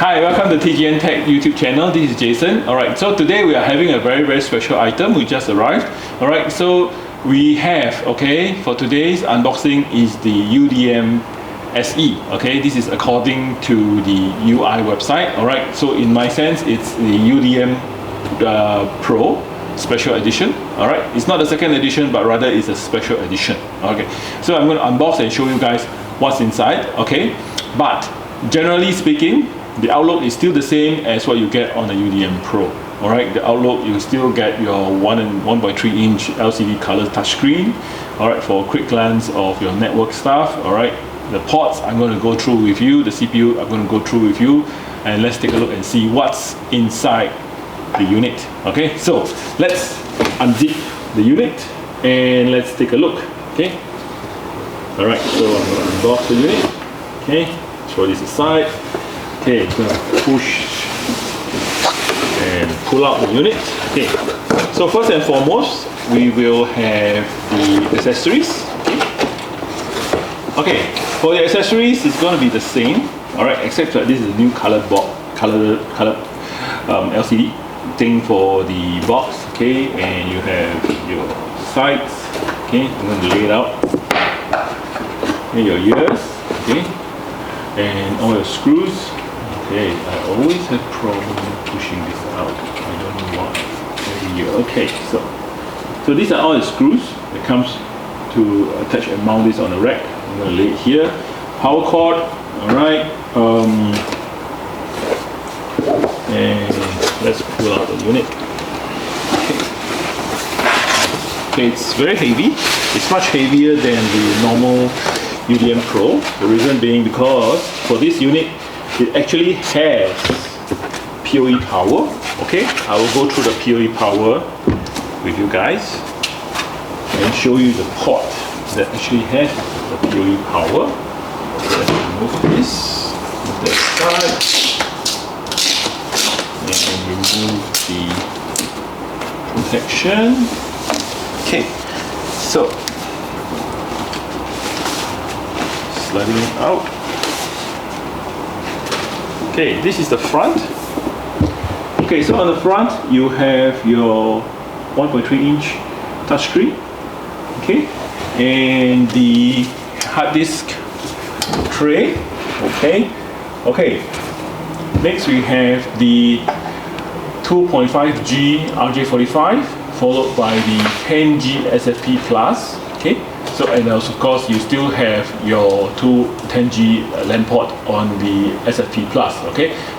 Hi, welcome to TGN Tech YouTube channel. This is Jason. Alright, so today we are having a very special item. We just arrived. Alright, so we have, for today's unboxing is the UDM SE. This is according to the UI website. Alright, so in my sense, it's the UDM Pro Special Edition. Alright, it's not the second edition, but rather it's a special edition. Okay, so I'm going to unbox and show you guys what's inside. But generally speaking, the outlook is still the same as what you get on the UDM Pro. Alright, the outlook, you still get your 1.3 inch LCD color touchscreen. Alright, for a quick glance of your network stuff. Alright, the ports I'm going to go through with you, the CPU I'm going to go through with you, and let's take a look and see what's inside the unit. Okay, so let's unzip the unit and let's take a look. Alright, so I'm going to unbox the unit. Throw this aside. Going to push and pull out the unit. So first and foremost, we will have the accessories. For the accessories, it's going to be the same. Alright, except that this is a new colored LCD thing for the box. And you have your sides. I'm going to lay it out. And your ears. And all your screws. I always have problem pushing this out. I don't know why. So these are all the screws that comes to attach and mount this on the rack. I'm going to lay it here. Power cord. Alright. And let's pull out the unit. It's very heavy. It's much heavier than the normal UDM Pro. The reason being because for this unit, it actually has PoE power. I will go through the PoE power with you guys and show you the port that actually has the PoE power. Let's remove this, move that side, and remove the protection. So sliding it out. This is the front. So on the front you have your 1.3 inch touchscreen. And the hard disk tray. Next we have the 2.5G RJ45 followed by the 10G SFP Plus. So, and also of course you still have your two 10G Lan Port on the SFP Plus.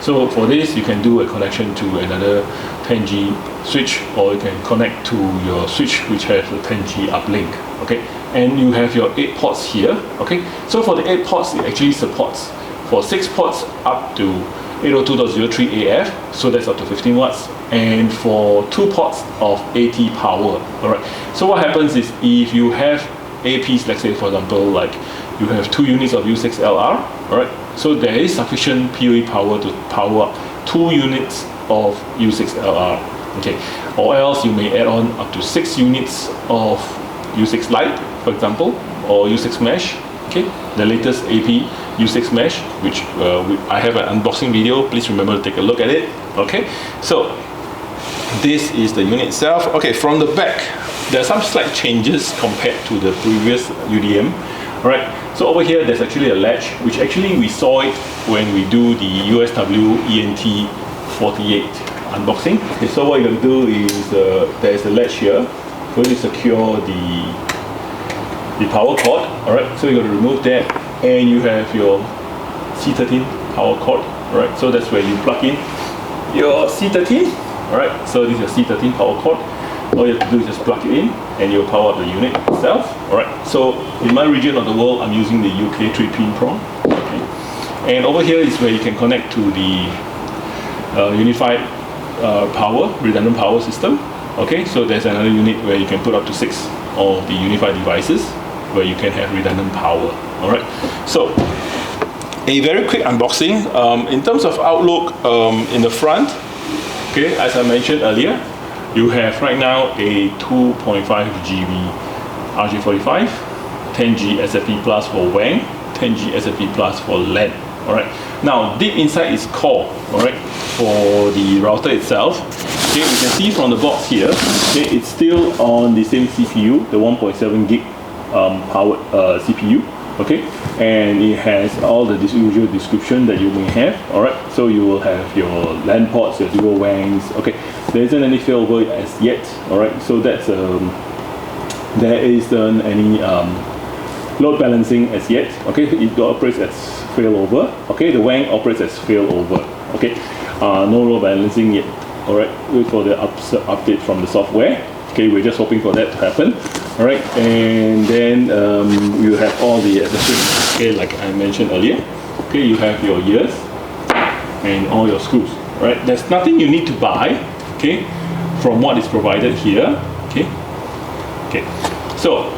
So for this you can do a connection to another 10G switch, or you can connect to your switch which has a 10G uplink. And you have your 8 ports here. So for the 8 ports, it actually supports for 6 ports up to 802.03 AF, so that's up to 15 watts, and for 2 ports of AT power. So what happens is if you have APs, let's say for example, like you have 2 units of U6LR, so there is sufficient PoE power to power up 2 units of U6LR. Or else you may add on up to 6 units of U6 Lite, for example, or U6 Mesh. The latest AP U6 Mesh, which I have an unboxing video. Please remember to take a look at it. So this is the unit itself. From the back, there are some slight changes compared to the previous UDM. So over here there's actually a latch, which actually we saw it when we do the USW ENT48 unboxing. So what you're going to do is there's a latch here for you to secure the power cord. So you're going to remove that, and you have your C30 power cord. So that's where you plug in your C30. So this is your C30 power cord. All you have to do is just plug it in and you'll power up the unit itself. So in my region of the world, I'm using the UK 3-pin Pro. And over here is where you can connect to the unified power, redundant power system. So there's another unit where you can put up to 6 of the unified devices where you can have redundant power. So a very quick unboxing. In terms of outlook, in the front, as I mentioned earlier, you have right now a 2.5 GB RJ45, 10G SFP Plus for WAN, 10G SFP Plus for LAN. Now, deep inside is core, all right, for the router itself. Okay, you can see from the box here, okay, it's still on the same CPU, the 1.7 gig powered CPU, okay, and it has all the usual description that you may have, all right. So you will have your LAN ports, your dual WANs, okay. There isn't any failover as yet, all right. So that's there isn't any load balancing as yet, okay. It operates as failover, okay. The WAN operates as failover, okay. No load balancing yet, all right. Wait for the update from the software. Okay, we're just hoping for that to happen. All right, and then you have all the accessories. Okay, like I mentioned earlier. Okay, you have your ears and all your screws. Right, there's nothing you need to buy. Okay, from what is provided here. Okay, okay. So,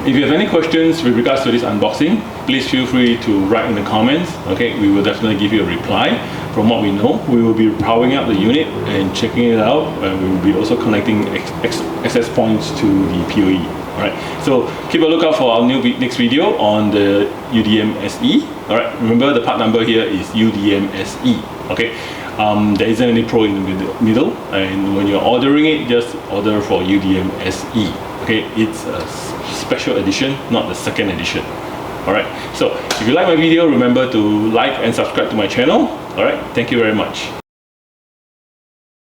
if you have any questions with regards to this unboxing, please feel free to write in the comments. Okay, we will definitely give you a reply. From what we know, we will be powering up the unit and checking it out, and we will be also connecting access points to the PoE. Alright, so keep a lookout for our next video on the UDM SE. Alright, remember the part number here is UDM SE. Okay, there isn't any Pro in the middle, and when you're ordering it, just order for UDM SE. Okay, it's a special edition, not the second edition. Alright, so if you like my video, remember to like and subscribe to my channel. Alright, thank you very much.